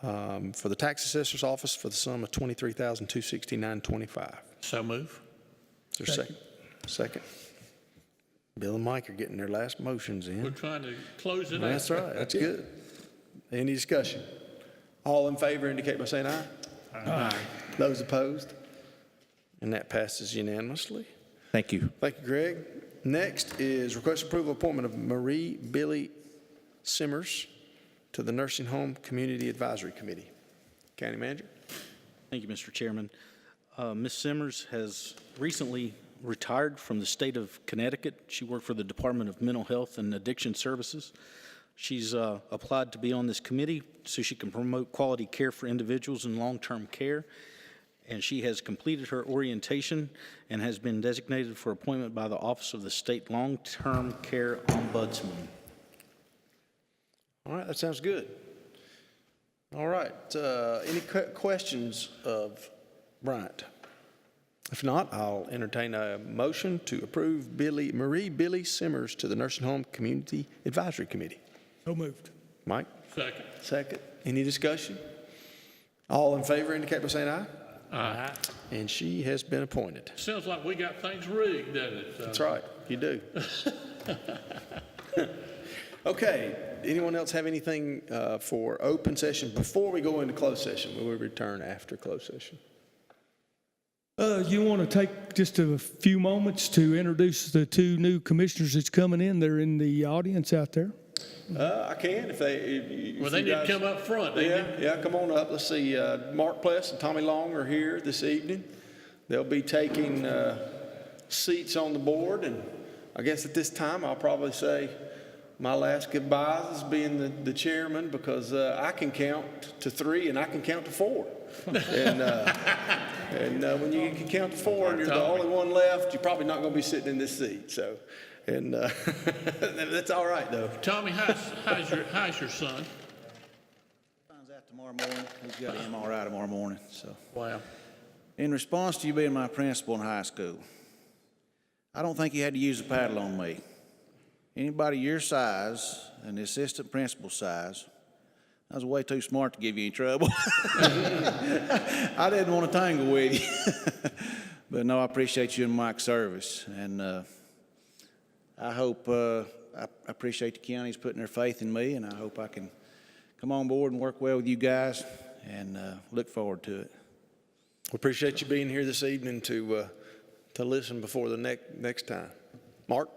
for the tax assessor's office for the sum of $23,269.25. So move. Is there a second? Second. Bill and Mike are getting their last motions in. We're trying to close it out. That's right. That's good. Any discussion? All in favor indicate by saying aye. Aye. Those opposed? And that passes unanimously. Thank you. Thank you, Greg. Next is request approval appointment of Marie Billy Simmers to the Nursing Home Community Advisory Committee. County Manager. Thank you, Mr. Chairman. Ms. Simmers has recently retired from the state of Connecticut. She worked for the Department of Mental Health and Addiction Services. She's applied to be on this committee so she can promote quality care for individuals in long-term care. And she has completed her orientation and has been designated for appointment by the Office of the State Long-Term Care Ombudsman. All right, that sounds good. All right, any questions of Bryant? If not, I'll entertain a motion to approve Marie Billy Simmers to the Nursing Home Community Advisory Committee. So moved. Mike? Second. Second. Any discussion? All in favor indicate by saying aye. Aye. And she has been appointed. Sounds like we got things rigged, doesn't it? That's right, you do. Okay, anyone else have anything for open session before we go into closed session? We will return after closed session. You want to take just a few moments to introduce the two new commissioners that's coming in? They're in the audience out there. I can if they. Well, they need to come up front. Yeah, come on up. Let's see. Mark Pless and Tommy Long are here this evening. They'll be taking seats on the board, and I guess at this time I'll probably say my last goodbyes as being the chairman because I can count to 3 and I can count to 4. And when you can count to 4 and you're the only one left, you're probably not going to be sitting in this seat. So, and that's all right though. Tommy, how's your son? Finds out tomorrow morning. He's got an MRI tomorrow morning. So, Wow. in response to you being my principal in high school, I don't think you had to use a paddle on me. Anybody your size and the assistant principal size, I was way too smart to give you any trouble. I didn't want to tangle with you. But no, I appreciate you and Mike's service. And I hope, I appreciate the county's putting their faith in me, and I hope I can come on board and work well with you guys, and look forward to it. We appreciate you being here this evening to listen before the next time. Mark?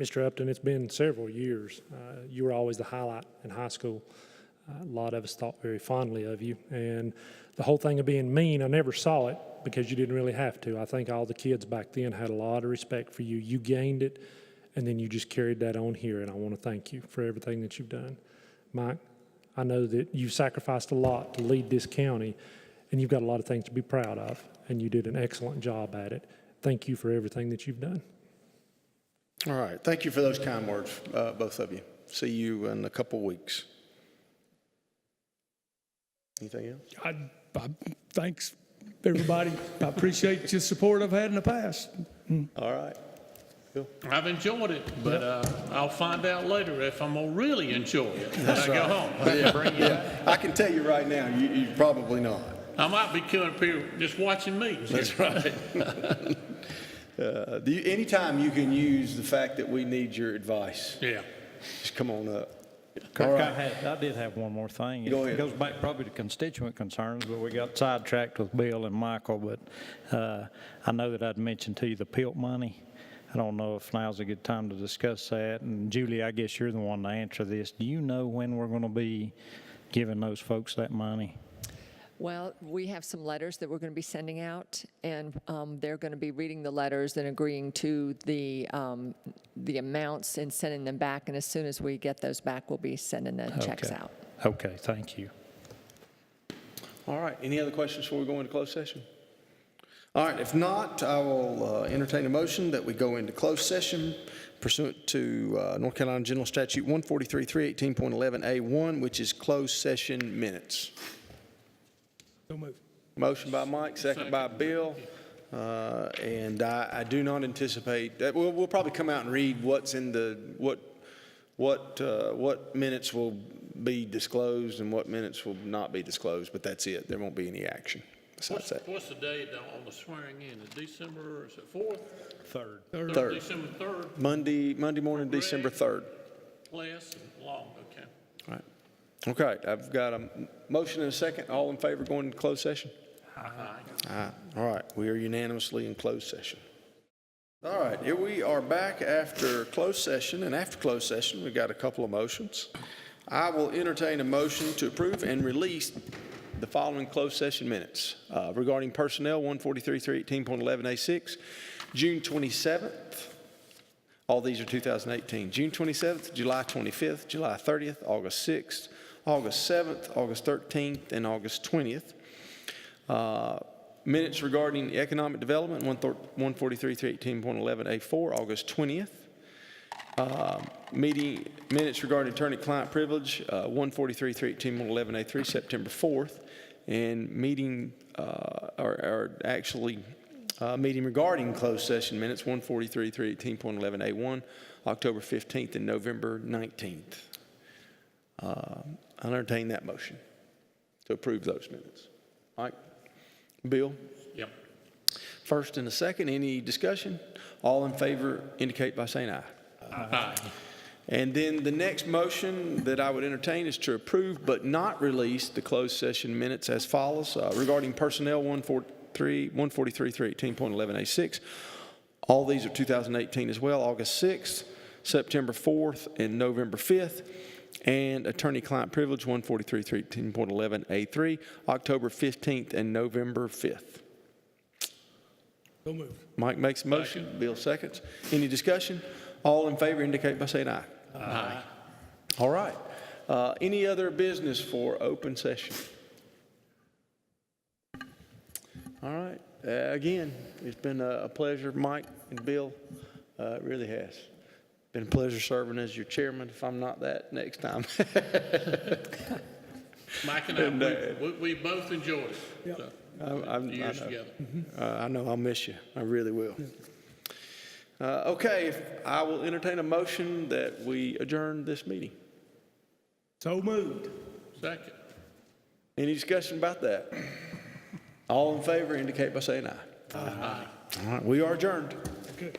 Mr. Upton, it's been several years. You were always the highlight in high school. A lot of us thought very fondly of you. And the whole thing of being mean, I never saw it because you didn't really have to. I think all the kids back then had a lot of respect for you. You gained it, and then you just carried that on here, and I want to thank you for everything that you've done. Mike, I know that you've sacrificed a lot to lead this county, and you've got a lot of things to be proud of, and you did an excellent job at it. Thank you for everything that you've done. All right. Thank you for those kind words, both of you. See you in a couple weeks. Anything else? Thanks, everybody. I appreciate your support I've had in the past. All right. Bill? I've enjoyed it, but I'll find out later if I'm gonna really enjoy it when I go home. I can tell you right now, you probably not. I might be coming up here just watching meetings. That's right. Anytime you can use the fact that we need your advice, Yeah. just come on up. Kirk, I did have one more thing. Go ahead. It goes back probably to constituent concerns, but we got sidetracked with Bill and Michael. But I know that I'd mentioned to you the PILT money. I don't know if now's a good time to discuss that. And Julie, I guess you're the one to answer this. Do you know when we're going to be giving those folks that money? Well, we have some letters that we're going to be sending out, and they're going to be reading the letters and agreeing to the amounts and sending them back. And as soon as we get those back, we'll be sending the checks out. Okay, thank you. All right. Any other questions before we go into closed session? All right. If not, I will entertain a motion that we go into closed session pursuant to North Carolina General Statute 143-318.11A1, which is closed session minutes. So moved. Motion by Mike, second by Bill. And I do not anticipate that we'll probably come out and read what's in the what minutes will be disclosed and what minutes will not be disclosed, but that's it. There won't be any action besides that. What's the date on the swearing in? Is December, is it 4th? Third. December 3rd? Monday morning, December 3rd. Less and long, okay. All right. Okay, I've got a motion and a second. All in favor going into closed session? Aye. All right, we are unanimously in closed session. All right, here we are back after closed session, and after closed session, we've got a couple of motions. I will entertain a motion to approve and release the following closed session minutes regarding personnel, 143-318.11A6, June 27th. All these are 2018. June 27th, July 25th, July 30th, August 6th, August 7th, August 13th, and August 20th. Minutes regarding economic development, 143-318.11A4, August 20th. Meeting minutes regarding attorney-client privilege, 143-318.11A3, September 4th. And meeting, meeting regarding closed session minutes, 143-318.11A1, October 15th and November 19th. I'll entertain that motion to approve those minutes. Mike? Bill? Yep. First and a second, any discussion? All in favor indicate by saying aye. Aye. And then the next motion that I would entertain is to approve but not release the closed session minutes as follows. Regarding personnel, 143-318.11A6. All these are 2018 as well, August 6th, September 4th, and November 5th. And attorney-client privilege, 143-318.11A3, October 15th and November 5th. So moved. Mike makes a motion, Bill seconds. Any discussion? All in favor indicate by saying aye. Aye. All right. Any other business for open session? All right. Again, it's been a pleasure, Mike and Bill. It really has. Been a pleasure serving as your chairman. If I'm not that, next time. Mike and I, we both enjoyed it. Yep. Years together. I know I'll miss you. I really will. Okay, I will entertain a motion that we adjourn this meeting. So moved. Second. Any discussion about that? All in favor indicate by saying aye. Aye. All right, we are adjourned. Good.